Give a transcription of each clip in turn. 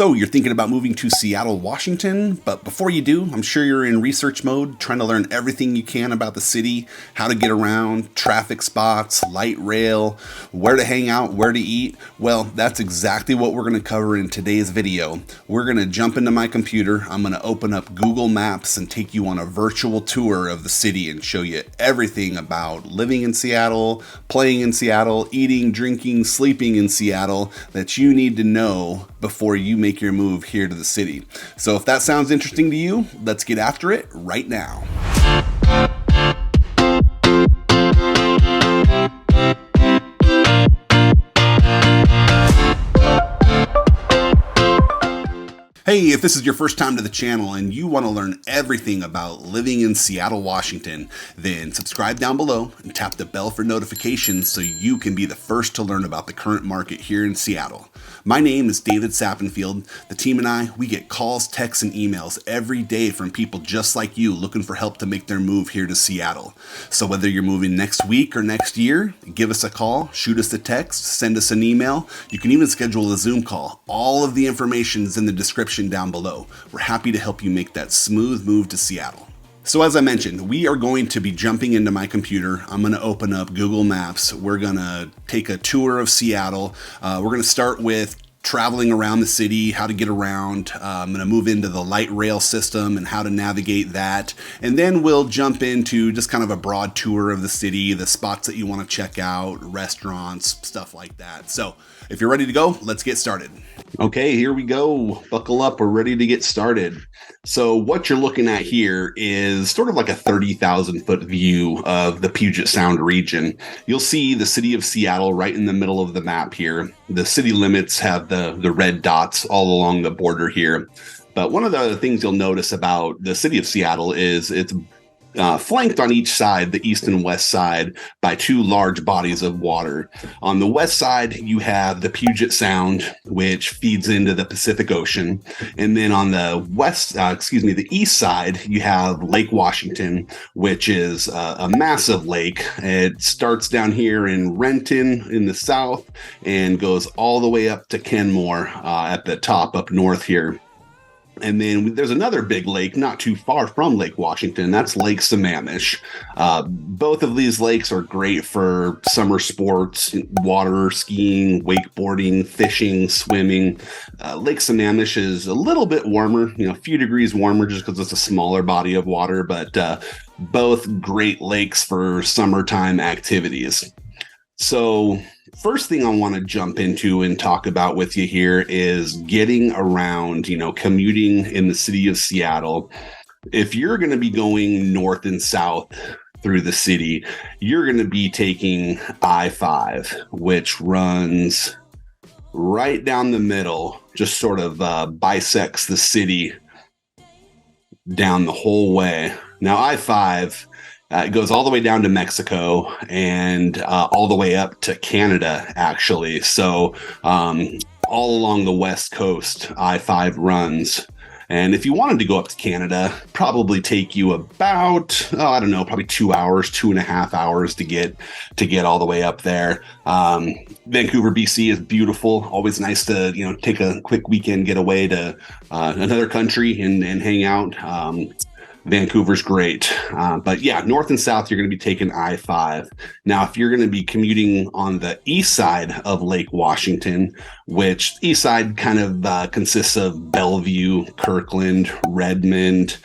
So you're thinking about moving to Seattle, Washington, but before you do, I'm sure you're in research mode, trying to learn everything you can about the city, how to get around, traffic spots, light rail, where to hang out, where to eat. Well, that's exactly what we're going to cover in today's video. We're going to jump into my computer, I'm going to open up Google Maps and take you on a virtual tour of the city and show you everything about living in Seattle, playing in Seattle, eating, drinking, sleeping in Seattle that you need to know before you make your move here to the city. So if that sounds interesting to you, let's get after it right now. Hey, if this is your first time to the channel and you want to learn everything about living in Seattle, Washington, then subscribe down below and tap the bell for notifications so you can be the first to learn about the current market here in Seattle. My name is David Sappenfield. The team and I, we get calls, texts, and emails every day from people just like you looking for help to make their move here to Seattle. So whether you're moving next week or next year, give us a call, shoot us a text, send us an email. You can even schedule a Zoom call. All of the information is in the description down below. We're happy to help you make that smooth move to Seattle. So as I mentioned, we are going to be jumping into my computer. I'm going to open up Google Maps. We're going to take a tour of Seattle. We're going to start with traveling around the city, how to get around. I'm going to move into the light rail system and how to navigate that. And then we'll jump into just kind of a broad tour of the city, the spots that you want to check out, restaurants, stuff like that. So if you're ready to go, let's get started. Okay, here we go. Buckle up. We're ready to get started. So what you're looking at here is sort of like a 30,000 foot view of the Puget Sound region. You'll see the city of Seattle right in the middle of the map here. The city limits have the red dots all along the border here. But one of the things you'll notice about the city of Seattle is it's flanked on each side, the east and west side, by two large bodies of water. On the west side, you have the Puget Sound, which feeds into the Pacific Ocean. And then on the the east side, you have Lake Washington, which is a massive lake. It starts down here in Renton in the south and goes all the way up to Kenmore at the top up north here. And then there's another big lake not too far from Lake Washington. That's Lake Sammamish. Both of these lakes are great for summer sports, water skiing, wakeboarding, fishing, swimming. Lake Sammamish is a little bit warmer, a few degrees warmer just because it's a smaller body of water, but both great lakes for summertime activities. So first thing I want to jump into and talk about with you here is getting around, commuting in the city of Seattle. If you're going to be going north and south through the city, you're going to be taking I-5, which runs right down the middle, just sort of bisects the city down the whole way. Now, I-5 it goes all the way down to Mexico and all the way up to Canada, actually. So all along the west coast, I-5 runs. And if you wanted to go up to Canada, probably take you about, probably 2 hours, 2.5 hours to get all the way up there. Vancouver, BC is beautiful. Always nice to, take a quick weekend getaway to another country and hang out. Vancouver's great. But yeah, north and south, you're going to be taking I-5. Now, if you're going to be commuting on the east side of Lake Washington, which east side kind of consists of Bellevue, Kirkland, Redmond,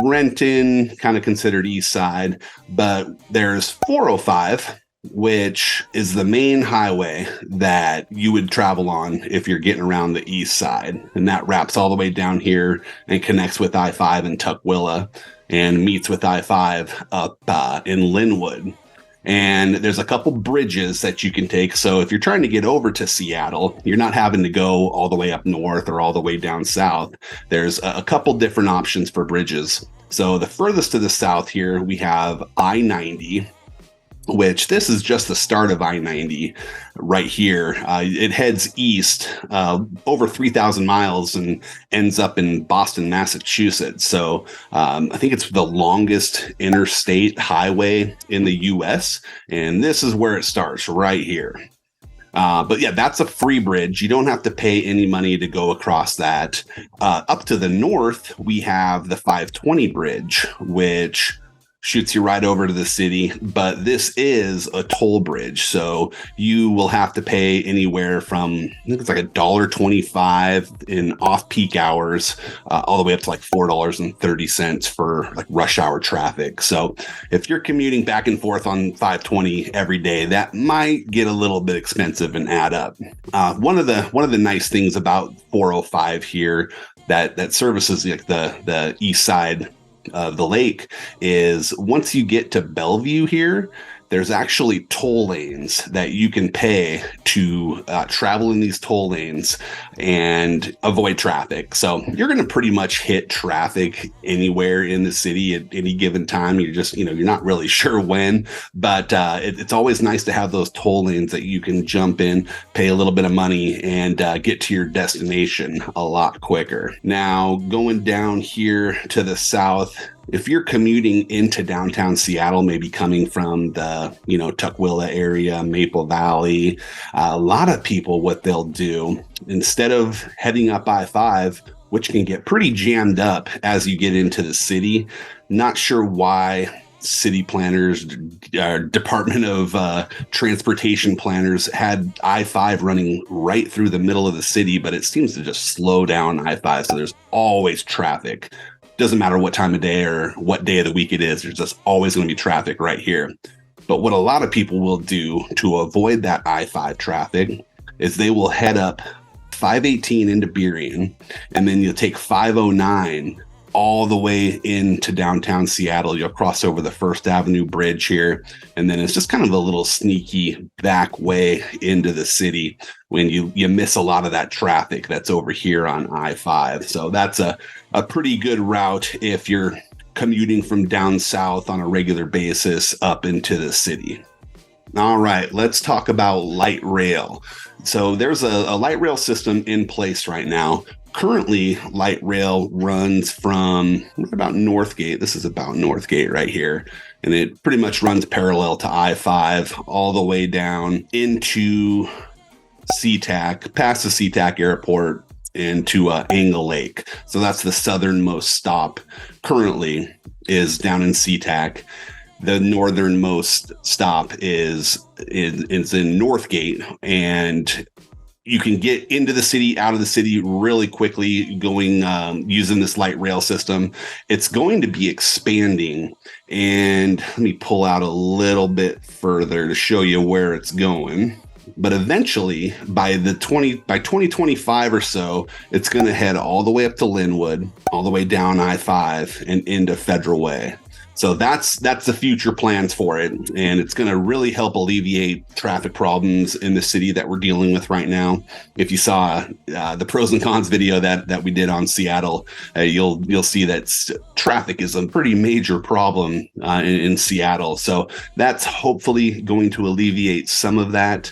Renton, kind of considered east side. But there's 405, which is the main highway that you would travel on if you're getting around the east side. And that wraps all the way down here and connects with I-5 in Tukwila and meets with I-5 up in Linwood. And there's a couple bridges that you can take. So if you're trying to get over to Seattle, you're not having to go all the way up north or all the way down south. There's a couple different options for bridges. So the furthest to the south here, we have I-90, which this is just the start of I-90 right here. It heads east over 3,000 miles and ends up in Boston, Massachusetts. So I think it's the longest interstate highway in the U.S. And this is where it starts right here. But yeah, that's a free bridge. You don't have to pay any money to go across that. Up to the north, we have the 520 bridge, which shoots you right over to the city. But this is a toll bridge. So you will have to pay anywhere from, I think it's like $1.25 in off-peak hours, all the way up to like $4.30 for like rush hour traffic. So if you're commuting back and forth on 520 every day, that might get a little bit expensive and add up. One of the nice things about 405 here that services like the east side of the lake is once you get to Bellevue here, there's actually toll lanes that you can pay to travel in these toll lanes and avoid traffic. So you're going to pretty much hit traffic anywhere in the city at any given time. You're just, you're not really sure when, but it's always nice to have those toll lanes that you can jump in, pay a little bit of money, and get to your destination a lot quicker. Now, going down here to the south, if you're commuting into downtown Seattle, maybe coming from the, Tukwila area, Maple Valley, a lot of people, what they'll do, instead of heading up I-5, which can get pretty jammed up as you get into the city, not sure why city planners, Department of Transportation planners had I-5 running right through the middle of the city, but it seems to just slow down I-5. So there's always traffic. Doesn't matter what time of day or what day of the week it is, there's just always going to be traffic right here. But what a lot of people will do to avoid that I-5 traffic is they will head up 518 into Burien, and then you'll take 509 all the way into downtown Seattle. You'll cross over the First Avenue Bridge here, and then it's just kind of a little sneaky back way into the city when you miss a lot of that traffic that's over here on I-5. So that's a pretty good route if you're commuting from down south on a regular basis up into the city. All right, let's talk about light rail. So there's a light rail system in place right now. Currently, light rail runs from about Northgate. This is about Northgate right here. And it pretty much runs parallel to I-5 all the way down into SeaTac, past the SeaTac airport, into Angle Lake. So that's the southernmost stop currently is down in SeaTac. The northernmost stop is in Northgate, and you can get into the city, out of the city really quickly going using this light rail system. It's going to be expanding, and let me pull out a little bit further to show you where it's going. But eventually, by 2025 or so, it's going to head all the way up to Linwood, all the way down I-5 and into Federal Way. So that's the future plans for it, and it's going to really help alleviate traffic problems in the city that we're dealing with right now. If you saw the pros and cons video that we did on Seattle, you'll see that traffic is a pretty major problem in Seattle. So that's hopefully going to alleviate some of that.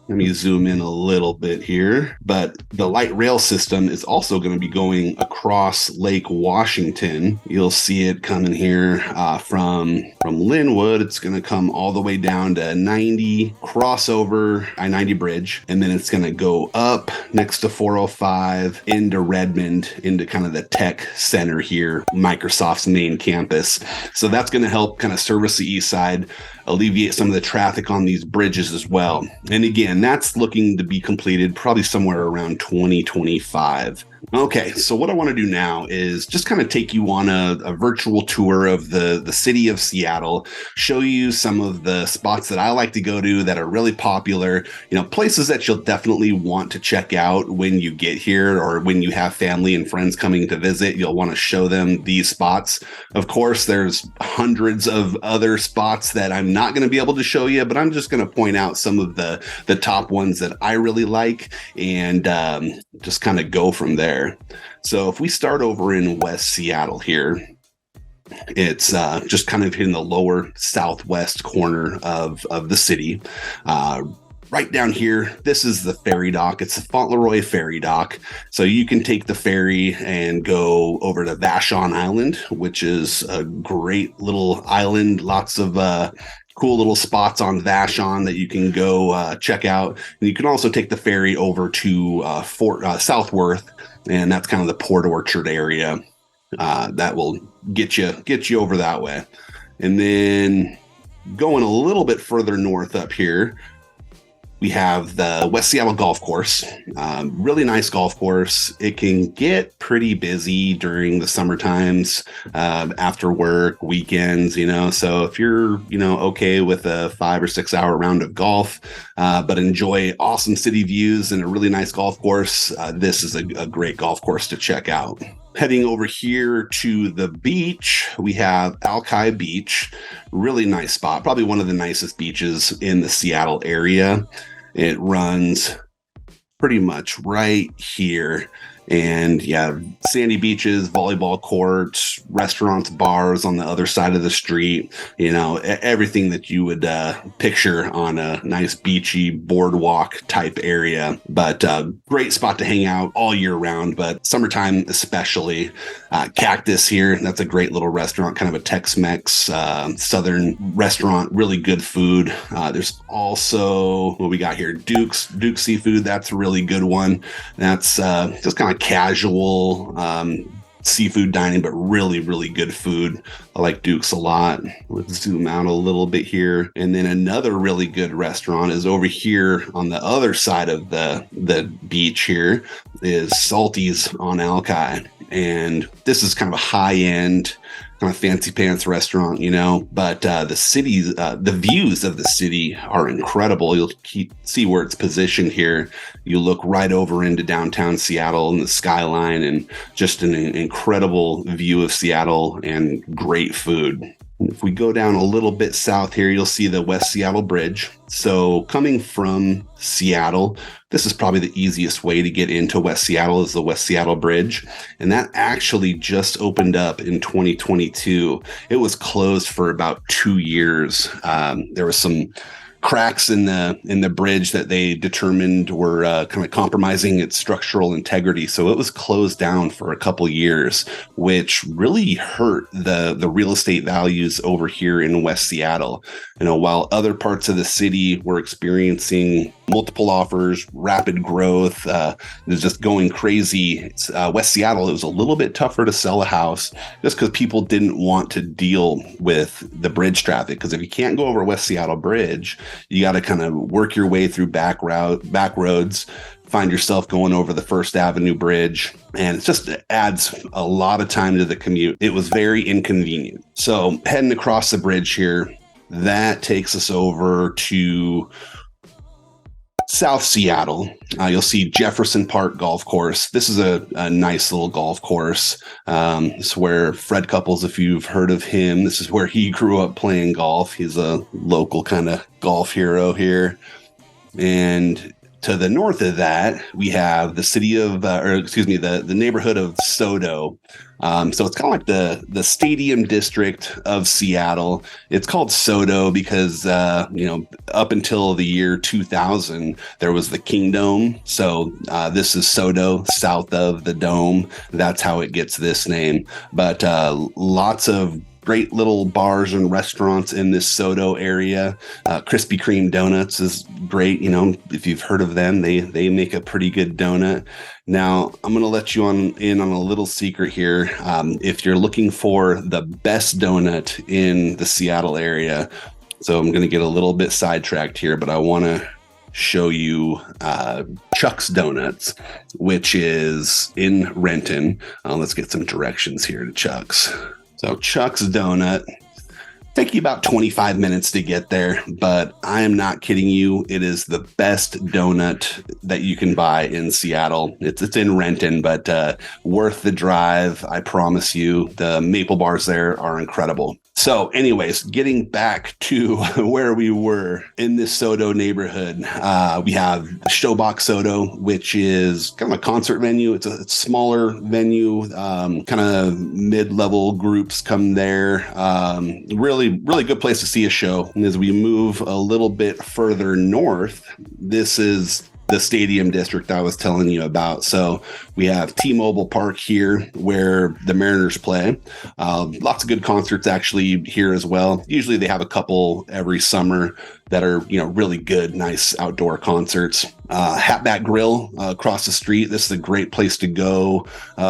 Let me zoom in a little bit here, but the light rail system is also going to be going across Lake Washington. You'll see it coming here from Linwood. It's going to come all the way down to 90, crossover I-90 bridge, and then it's going to go up next to 405 into Redmond, into kind of the tech center here, Microsoft's main campus. So that's going to help kind of service the east side, alleviate some of the traffic on these bridges as well. And again, that's looking to be completed probably somewhere around 2025. Okay, so what I want to do now is just kind of take you on a virtual tour of the city of Seattle, show you some of the spots that I like to go to that are really popular, places that you'll definitely want to check out when you get here, or when you have family and friends coming to visit, you'll want to show them these spots. Of course, there's hundreds of other spots that I'm not going to be able to show you, but I'm just going to point out some of the top ones that I really like, and just kind of go from there. So if we start over in West Seattle here, it's just kind of in the lower southwest corner of the city. Right down here, this is the ferry dock. It's the Fauntleroy Ferry Dock. So you can take the ferry and go over to Vashon Island, which is a great little island. Lots of cool little spots on Vashon that you can go check out. And you can also take the ferry over to Southworth, and that's kind of the Port Orchard area. That will get you over that way. And then going a little bit further north up here, we have the West Seattle Golf Course. Really nice golf course. It can get pretty busy during the summer times, after work, weekends, So if you're, okay with a 5 or 6 hour round of golf, but enjoy awesome city views and a really nice golf course, this is a great golf course to check out. Heading over here to the beach, we have Alki Beach. Really nice spot. Probably one of the nicest beaches in the Seattle area. It runs pretty much right here. And yeah, sandy beaches, volleyball courts, restaurants, bars on the other side of the street, everything that you would picture on a nice beachy boardwalk type area. But great spot to hang out all year round, but summertime especially. Cactus here, that's a great little restaurant, kind of a Tex-Mex southern restaurant, really good food. There's also what we got here, Duke's Seafood. That's a really good one. That's just kind of casual seafood dining, but really, really good food. I like Duke's a lot. Let's zoom out a little bit here. And then another really good restaurant is over here on the other side of the beach here is Salty's on Alki. And this is kind of a high-end, kind of fancy pants restaurant, but the views of the city are incredible. You'll see where it's positioned here. You look right over into downtown Seattle and the skyline, and just an incredible view of Seattle and great food. If we go down a little bit south here, you'll see the West Seattle Bridge. So coming from Seattle, this is probably the easiest way to get into West Seattle is the West Seattle Bridge. And that actually just opened up in 2022. It was closed for about 2 years. There was some cracks in the bridge that they determined were kind of compromising its structural integrity. So it was closed down for a couple years, which really hurt the real estate values over here in West Seattle. While other parts of the city were experiencing multiple offers, rapid growth, it was just going crazy. West Seattle, it was a little bit tougher to sell a house just because people didn't want to deal with the bridge traffic. Because if you can't go over West Seattle Bridge, you got to kind of work your way through back roads, find yourself going over the First Avenue Bridge, and it adds a lot of time to the commute. It was very inconvenient. So heading across the bridge here, that takes us over to South Seattle. You'll see Jefferson Park Golf Course. This is a nice little golf course. This is where Fred Couples, if you've heard of him, this is where he grew up playing golf. He's a local kind of golf hero here. And to the north of that, we have the the neighborhood of Sodo. So it's kind of like the stadium district of Seattle. It's called Sodo because, up until the year 2000, there was the Kingdome. So this is Sodo, south of the Dome. That's how it gets this name. But lots of great little bars and restaurants in this Sodo area. Krispy Kreme Donuts is great. If you've heard of them, they make a pretty good donut. Now, I'm going to let you in on a little secret here. If you're looking for the best donut in the Seattle area, so I'm going to get a little bit sidetracked here, but I want to show you Chuck's Donuts, which is in Renton. Let's get some directions here to Chuck's. So Chuck's Donut, take you about 25 minutes to get there, but I am not kidding you. It is the best donut that you can buy in Seattle. It's in Renton, but worth the drive. I promise you. The maple bars there are incredible. So anyways, getting back to where we were in this Sodo neighborhood, we have Showbox Sodo, which is kind of a concert venue. It's a smaller venue, kind of mid-level groups come there. Really, really good place to see a show. And as we move a little bit further north, this is the stadium district I was telling you about. So we have T-Mobile Park here where the Mariners play. Lots of good concerts actually here as well. Usually they have a couple every summer that are, really good, nice outdoor concerts. Hatback Grill across the street. This is a great place to go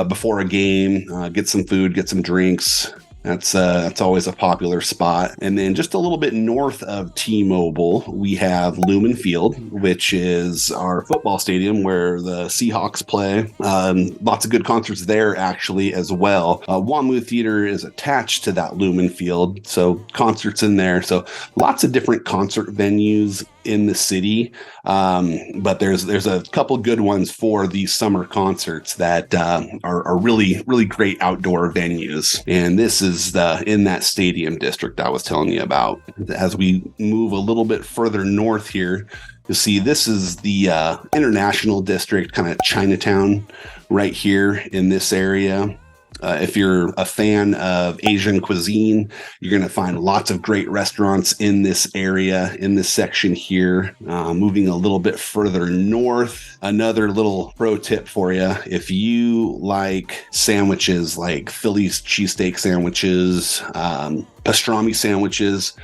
before a game, get some food, get some drinks. That's always a popular spot. And then just a little bit north of T-Mobile, we have Lumen Field, which is our football stadium where the Seahawks play. Lots of good concerts there actually as well. WAMU Theater is attached to that Lumen Field, so concerts in there. So lots of different concert venues in the city, but there's a couple good ones for these summer concerts that are really great outdoor venues, and this is in that stadium district I was telling you about. As we move a little bit further north here, you'll see this is the international district, kind of Chinatown right here in this area. If you're a fan of Asian cuisine, you're going to find lots of great restaurants in this area, in this section here. Moving a little bit further north, another little pro tip for you. If you like sandwiches like Philly's cheesesteak sandwiches, pastrami sandwiches,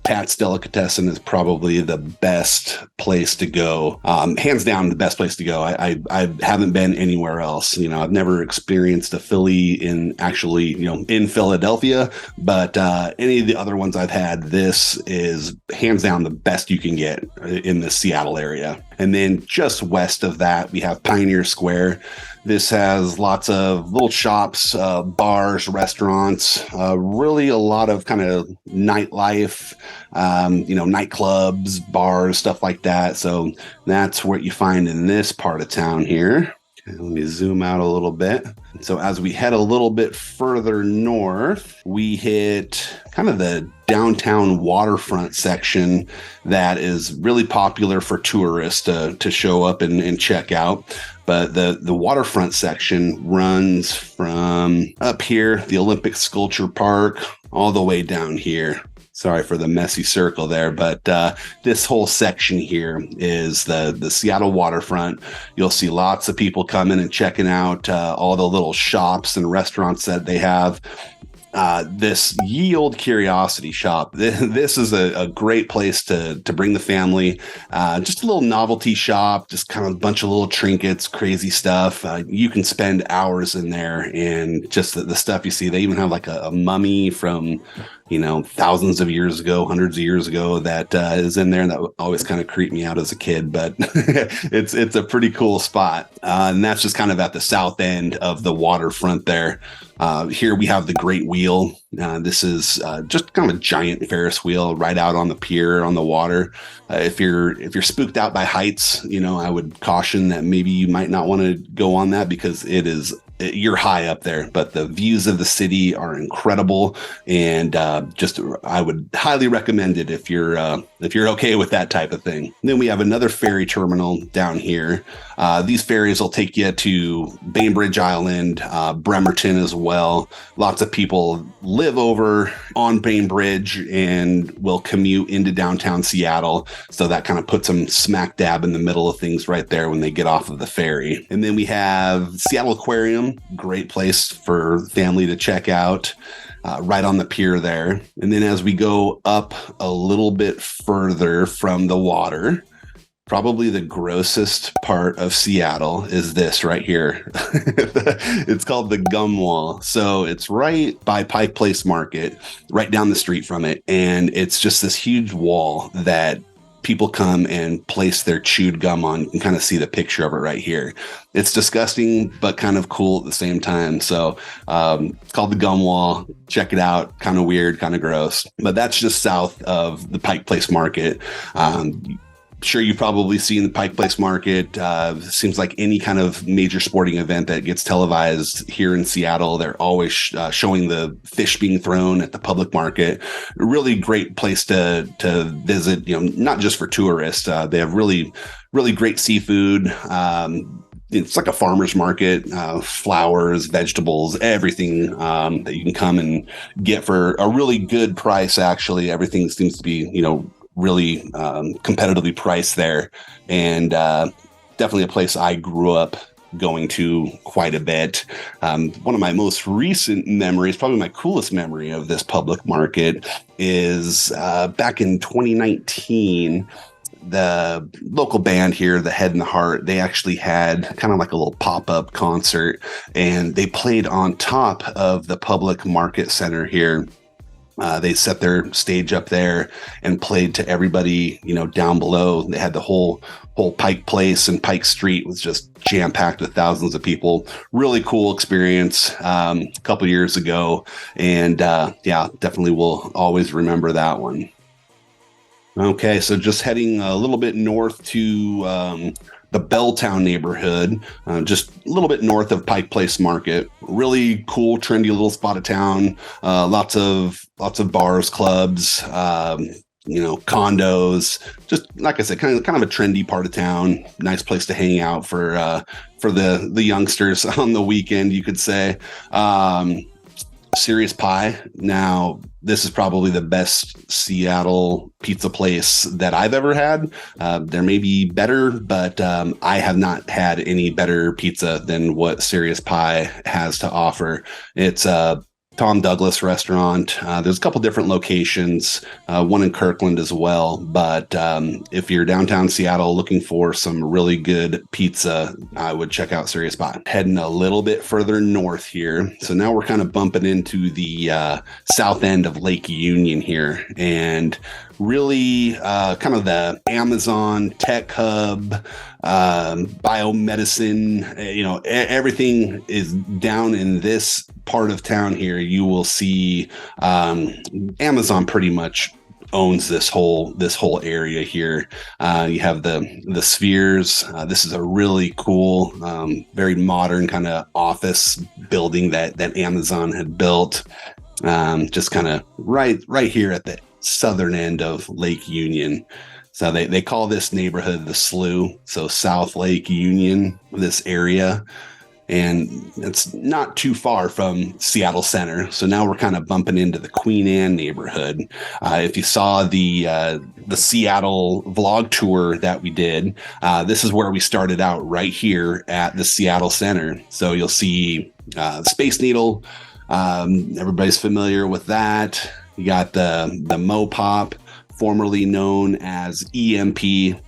Pat's Delicatessen is probably the best place to go. Hands down, the best place to go. I haven't been anywhere else. I've never experienced a Philly in Philadelphia, but any of the other ones I've had, this is hands down the best you can get in the Seattle area. And then just west of that, we have Pioneer Square. This has lots of little shops, bars, restaurants, really a lot of kind of nightlife, nightclubs, bars, stuff like that. So that's what you find in this part of town here. Okay, let me zoom out a little bit. So as we head a little bit further north, we hit kind of the downtown waterfront section that is really popular for tourists to show up and check out. But the waterfront section runs from up here, the Olympic Sculpture Park, all the way down here. Sorry for the messy circle there, but this whole section here is the Seattle waterfront. You'll see lots of people coming and checking out all the little shops and restaurants that they have. This Ye Old Curiosity Shop. This is a great place to bring the family. Just a little novelty shop, just kind of a bunch of little trinkets, crazy stuff. You can spend hours in there, and just the stuff you see. They even have like a mummy from thousands of years ago, hundreds of years ago that is in there, and that always kind of creeped me out as a kid, but it's a pretty cool spot. And that's just kind of at the south end of the waterfront there. Here we have the Great Wheel. This is just kind of a giant Ferris wheel right out on the pier on the water. If you're spooked out by heights, I would caution that maybe you might not want to go on that because you're high up there, but the views of the city are incredible, and I would highly recommend it if you're okay with that type of thing. And then we have another ferry terminal down here. These ferries will take you to Bainbridge Island, Bremerton as well. Lots of people live over on Bainbridge and will commute into downtown Seattle, so that kind of puts them smack dab in the middle of things right there when they get off of the ferry. And then we have Seattle Aquarium, great place for family to check out. Right on the pier there. And then as we go up a little bit further from the water, probably the grossest part of Seattle is this right here. It's called the Gum Wall. So it's right by Pike Place Market, right down the street from it. And it's just this huge wall that people come and place their chewed gum on. You can kind of see the picture of it right here. It's disgusting, but kind of cool at the same time. So it's called the Gum Wall. Check it out. Kind of weird, kind of gross. But that's just south of the Pike Place Market. Sure, you've probably seen the Pike Place Market. Seems like any kind of major sporting event that gets televised here in Seattle, they're always showing the fish being thrown at the public market. A really great place to visit, not just for tourists. They have really great seafood. It's like a farmer's market, flowers, vegetables, everything that you can come and get for a really good price. Actually, everything seems to be, really competitively priced there. And definitely a place I grew up going to quite a bit. One of my most recent memories, probably my coolest memory of this public market, is back in 2019. The local band here, the Head and the Heart, they actually had kind of like a little pop-up concert, and they played on top of the public market center here. They set their stage up there and played to everybody, down below. They had the whole Pike Place and Pike Street was just jam-packed with thousands of people. Really cool experience a couple years ago. And definitely will always remember that one. Okay, so just heading a little bit north to the Belltown neighborhood, just a little bit north of Pike Place Market. Really cool, trendy little spot of town. Lots of bars, clubs, condos. Just like I said, kind of a trendy part of town. Nice place to hang out for the youngsters on the weekend, you could say. Serious Pie. Now, this is probably the best Seattle pizza place that I've ever had. There may be better, but I have not had any better pizza than what Serious Pie has to offer. It's a Tom Douglas restaurant. There's a couple different locations, one in Kirkland as well. But if you're downtown Seattle looking for some really good pizza, I would check out Serious Pie. Heading a little bit further north here. So now we're kind of bumping into the south end of Lake Union here. And really kind of the Amazon tech hub, biomedicine, everything is down in this part of town here. You will see Amazon pretty much owns this whole area here. You have the Spheres. This is a really cool, very modern kind of office building that Amazon had built, just kind of right here at the southern end of Lake Union. So they call this neighborhood the Slough, so South Lake Union, this area. And it's not too far from Seattle Center. So now we're kind of bumping into the Queen Anne neighborhood. If you saw the Seattle vlog tour that we did, this is where we started out, right here at the Seattle Center. So you'll see Space Needle. Everybody's familiar with that. You got the Mopop, formerly known as EMP.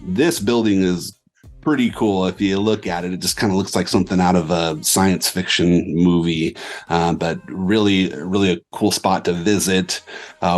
This building is pretty cool. If you look at it, it just kind of looks like something out of a science fiction movie, but really a cool spot to visit.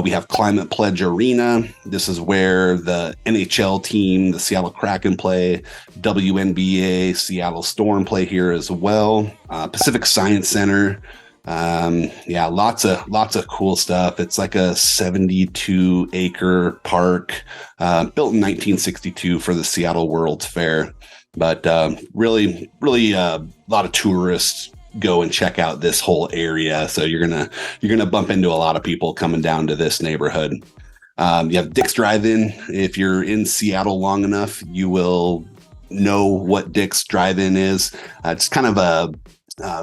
We have Climate Pledge Arena. This is where the NHL team, the Seattle Kraken, play. WNBA, Seattle Storm play here as well. Pacific Science Center. Lots of cool stuff. It's like a 72-acre park, built in 1962 for the Seattle World's Fair. But really a lot of tourists go and check out this whole area. So you're gonna bump into a lot of people coming down to this neighborhood. You have Dick's Drive-In. If you're in Seattle long enough, you will know what Dick's Drive-In is. It's kind of a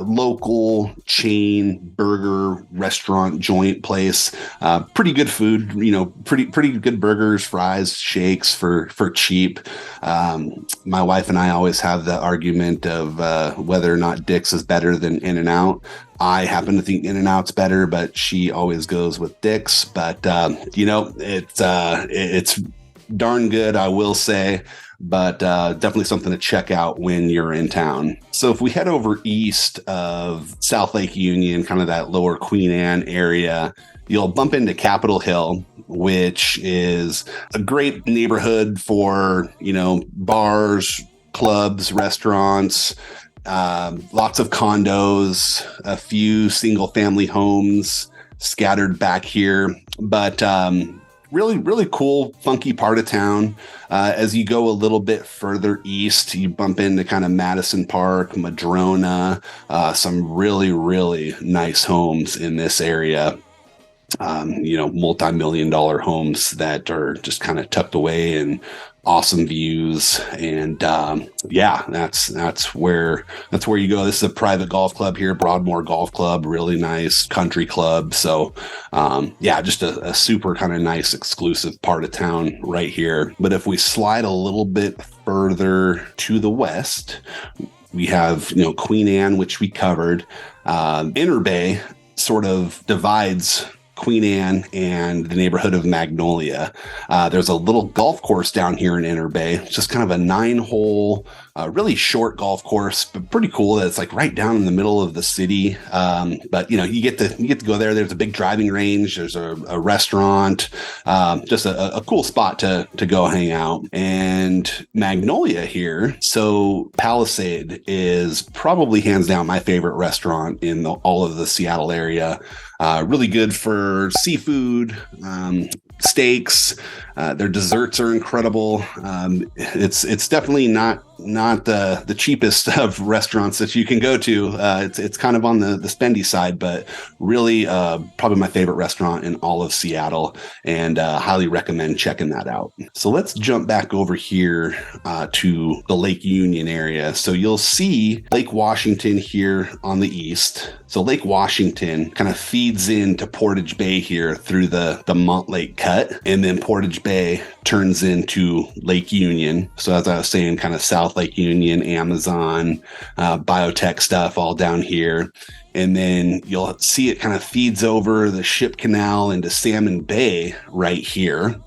local chain burger restaurant joint place. Pretty good food, pretty good burgers, fries, shakes for cheap. My wife and I always have the argument of whether or not Dick's is better than In-N-Out. I happen to think In-N-Out's better, but she always goes with Dick's. But it's darn good, I will say. But definitely something to check out when you're in town. So if we head over east of South Lake Union, kind of that lower Queen Anne area, you'll bump into Capitol Hill, which is a great neighborhood for, bars, clubs, restaurants, lots of condos, a few single family homes scattered back here. But really cool, funky part of town. As you go a little bit further east, you bump into kind of Madison Park, Madrona, some really nice homes in this area. multi-million dollar homes that are just kind of tucked away and awesome views. And that's where you go. This is a private golf club here, Broadmoor Golf Club, really nice country club. So just a super kind of nice exclusive part of town right here. But if we slide a little bit further to the west, we have Queen Anne, which we covered. Inner Bay sort of divides Queen Anne and the neighborhood of Magnolia. There's a little golf course down here in Inner Bay. It's just kind of a 9-hole, really short golf course, but pretty cool. It's like right down in the middle of the city. But you get to go there. There's a big driving range. There's a restaurant. Just a cool spot to go hang out. And Magnolia here. So Palisade is probably hands down my favorite restaurant in all of the Seattle area. Really good for seafood, steaks. Their desserts are incredible. It's definitely not the cheapest of restaurants that you can go to. It's kind of on the spendy side, but really probably my favorite restaurant in all of Seattle, and highly recommend checking that out. So let's jump back over here to the Lake Union area. So you'll see Lake Washington here on the east. So Lake Washington kind of feeds into Portage Bay here through the Montlake Cut, and then Portage Bay turns into Lake Union. So as I was saying, kind of South Lake Union, Amazon, biotech stuff all down here. And then you'll see it kind of feeds over the Ship Canal into Salmon Bay right here.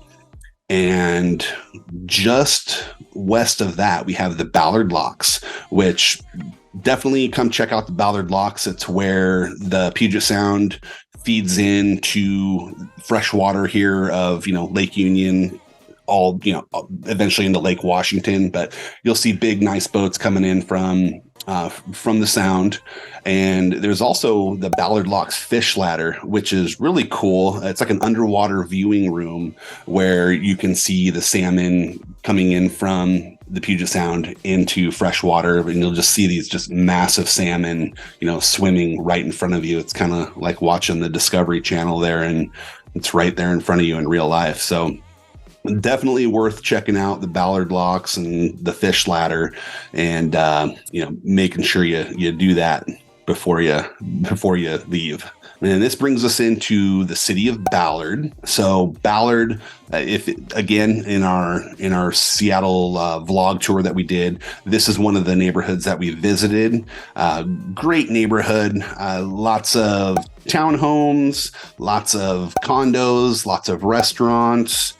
And just west of that, we have the Ballard Locks, which definitely come check out the Ballard Locks. It's where the Puget Sound feeds into fresh water here of, Lake Union, all, eventually into Lake Washington. But you'll see big, nice boats coming in from the Sound. And there's also the Ballard Locks Fish Ladder, which is really cool. It's like an underwater viewing room where you can see the salmon coming in from the Puget Sound into freshwater, and you'll just see these just massive salmon, swimming right in front of you. It's kind of like watching the Discovery Channel there, and it's right there in front of you in real life. So definitely worth checking out the Ballard Locks and the Fish Ladder, and making sure you do that before you leave. And this brings us into the city of Ballard. So Ballard, in our Seattle vlog tour that we did, this is one of the neighborhoods that we visited. Great neighborhood, lots of townhomes, lots of condos, lots of restaurants.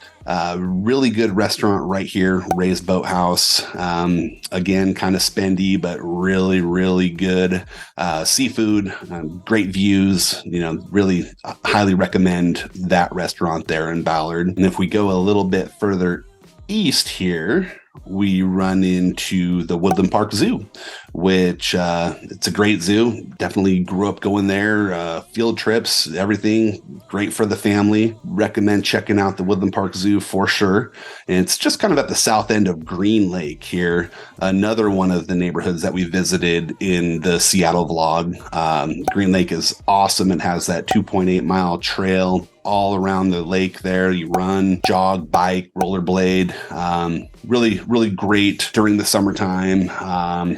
Really good restaurant right here, Ray's Boathouse. Again, kind of spendy, but really, really good seafood, great views. Really highly recommend that restaurant there in Ballard. And if we go a little bit further east here, we run into the Woodland Park Zoo, which it's a great zoo. Definitely grew up going there. Field trips, everything great for the family. Recommend checking out the Woodland Park Zoo for sure. And it's just kind of at the south end of Green Lake here. Another one of the neighborhoods that we visited in the Seattle vlog. Green Lake is awesome. It has that 2.8 mile trail all around the lake there. You run, jog, bike, rollerblade. Really, really great during the summertime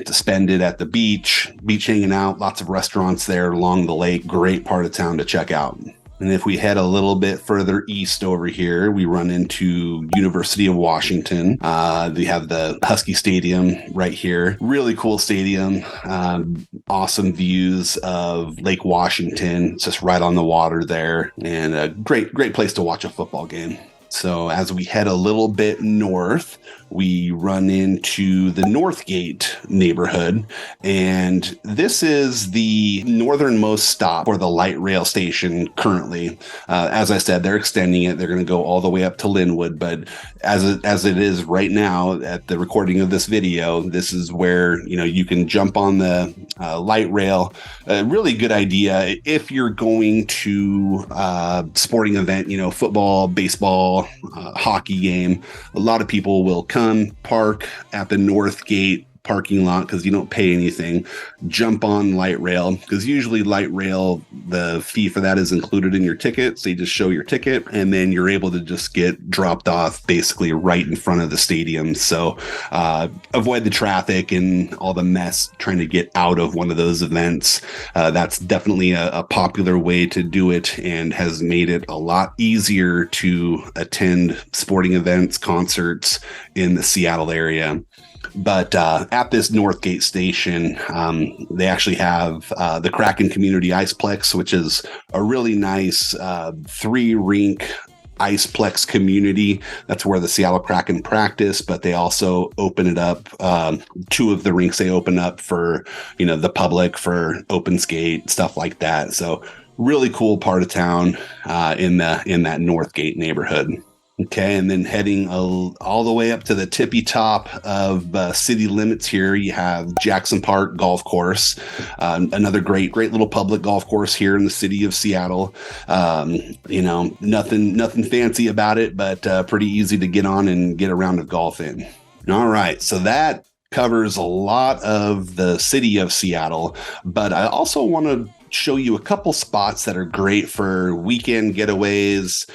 to spend it at the beach hanging out. Lots of restaurants there along the lake. Great part of town to check out. And if we head a little bit further east over here, we run into University of Washington. We have the Husky Stadium right here. Really cool stadium. Awesome views of Lake Washington. It's just right on the water there. And a great place to watch a football game. So as we head a little bit north, we run into the Northgate neighborhood, and this is the northernmost stop for the light rail station currently. As I said, they're extending it. They're going to go all the way up to Linwood, but as it is right now at the recording of this video, this is where you can jump on the light rail. A really good idea if you're going to sporting event, football, baseball, hockey game. A lot of people will come park at the Northgate parking lot because you don't pay anything. Jump on light rail because usually light rail, the fee for that is included in your ticket. So you just show your ticket and then you're able to just get dropped off basically right in front of the stadium. So avoid the traffic and all the mess trying to get out of one of those events. That's definitely a popular way to do it and has made it a lot easier to attend sporting events, concerts in the Seattle area. But at this Northgate station, they actually have the Kraken Community Iceplex, which is a really nice 3-rink Iceplex community. That's where the Seattle Kraken practice, but they also open it up. 2 of the rinks they open up for, the public, for open skate, stuff like that. So really cool part of town in that Northgate neighborhood. Okay, and then heading all the way up to the tippy top of city limits here, you have Jackson Park Golf Course, another great little public golf course here in the city of Seattle. Nothing fancy about it, but pretty easy to get on and get a round of golf in. All right, so that covers a lot of the city of Seattle, but I also want to show you a couple spots that are great for weekend getaways.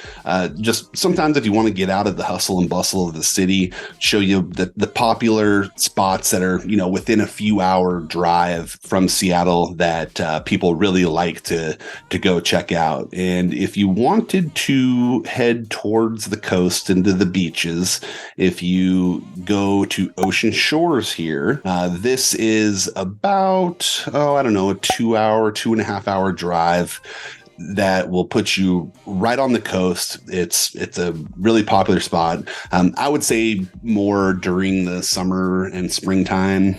Just sometimes if you want to get out of the hustle and bustle of the city, show you the popular spots that are, within a few hour drive from Seattle that people really like to go check out. And if you wanted to head towards the coast into the beaches, if you go to Ocean Shores here, this is about, a 2.5 hour drive that will put you right on the coast. It's a really popular spot. I would say more during the summer and springtime.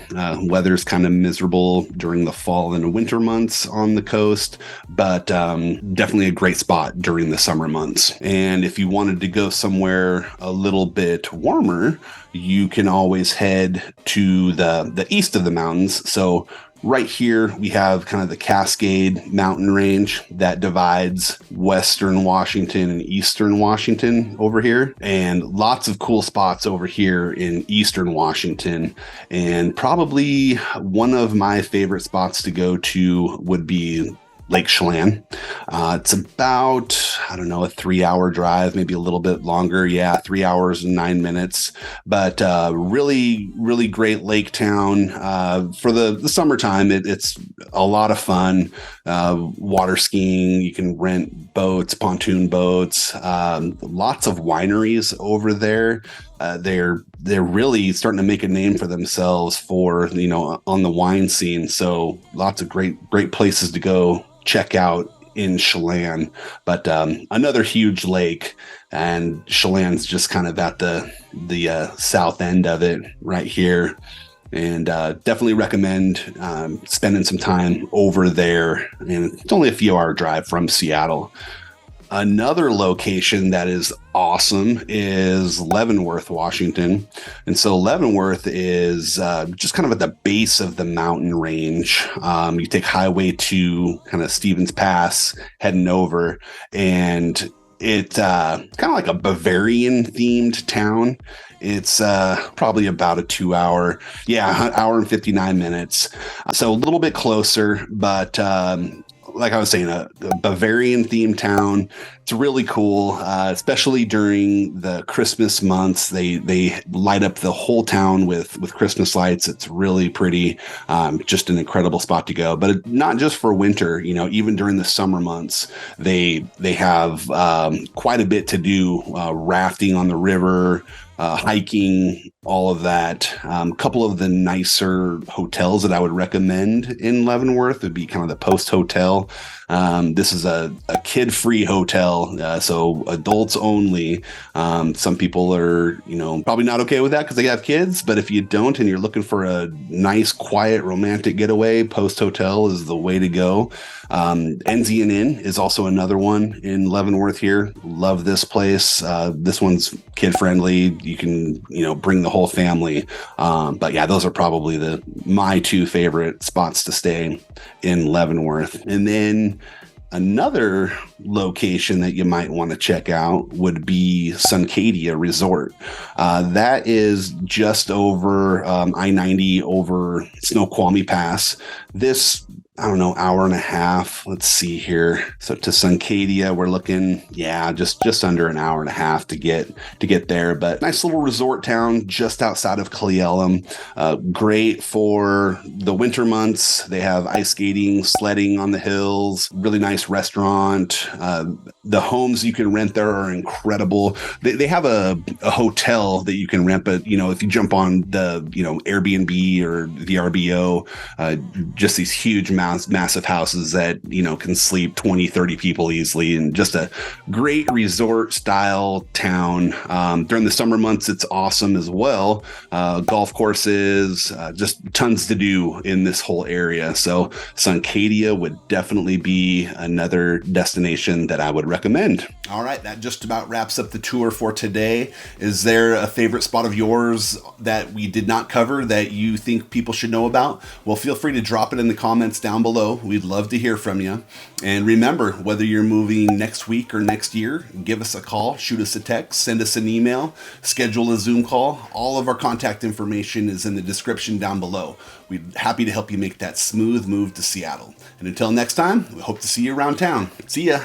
Weather's kind of miserable during the fall and winter months on the coast, but definitely a great spot during the summer months. And if you wanted to go somewhere a little bit warmer, you can always head to the east of the mountains. So right here, we have kind of the Cascade Mountain Range that divides Western Washington and Eastern Washington over here. And lots of cool spots over here in Eastern Washington. And probably one of my favorite spots to go to would be Lake Chelan. It's about, a 3-hour drive, maybe a little bit longer. Yeah, 3 hours and 9 minutes. But really, really great lake town. For the summertime, it's a lot of fun. Water skiing, you can rent boats, pontoon boats, lots of wineries over there. They're really starting to make a name for themselves for, on the wine scene. So lots of great places to go check out in Chelan. But another huge lake, and Chelan's just kind of at the south end of it right here. And definitely recommend spending some time over there. And it's only a few hour drive from Seattle. Another location that is awesome is Leavenworth, Washington. And so Leavenworth is just kind of at the base of the mountain range. You take Highway 2, kind of Stevens Pass, heading over, and it's kind of like a Bavarian themed town. It's probably about a 2 hour, hour and 59 minutes. So a little bit closer, but like I was saying, a Bavarian themed town. It's really cool, especially during the Christmas months. They light up the whole town with Christmas lights. It's really pretty, just an incredible spot to go. But not just for winter, even during the summer months, they have quite a bit to do, rafting on the river, hiking, all of that. A couple of the nicer hotels that I would recommend in Leavenworth would be kind of the Post Hotel. This is a kid-free hotel, so adults only. Some people are, probably not okay with that because they have kids, but if you don't and you're looking for a nice, quiet, romantic getaway, Post Hotel is the way to go. Enzian Inn is also another one in Leavenworth here. Love this place. This one's kid-friendly. You can, bring the whole family. But yeah, those are probably my 2 favorite spots to stay in Leavenworth. And then Another location that you might want to check out would be Suncadia Resort. That is just over I-90 over Snoqualmie Pass. This, I don't know, hour and a half. Let's see here. So to Suncadia, we're looking, just under an hour and a half to get there. But nice little resort town just outside of Cle Elum. Great for the winter months. They have ice skating, sledding on the hills. Really nice restaurant. The homes you can rent there are incredible. They have a hotel that you can rent, but if you jump on the Airbnb or the RBO, just these huge massive houses that can sleep 20-30 people easily, and just a great resort style town. During the summer months it's awesome as well. Golf courses, just tons to do in this whole area. So Suncadia would definitely be another destination that I would recommend. All right, that just about wraps up the tour for today. Is there a favorite spot of yours that we did not cover that you think people should know about? Well, feel free to drop it in the comments down below. We'd love to hear from you. And remember, whether you're moving next week or next year, give us a call, shoot us a text, send us an email, schedule a Zoom call. All of our contact information is in the description down below. We'd be happy to help you make that smooth move to Seattle. And until next time, we hope to see you around town. See ya.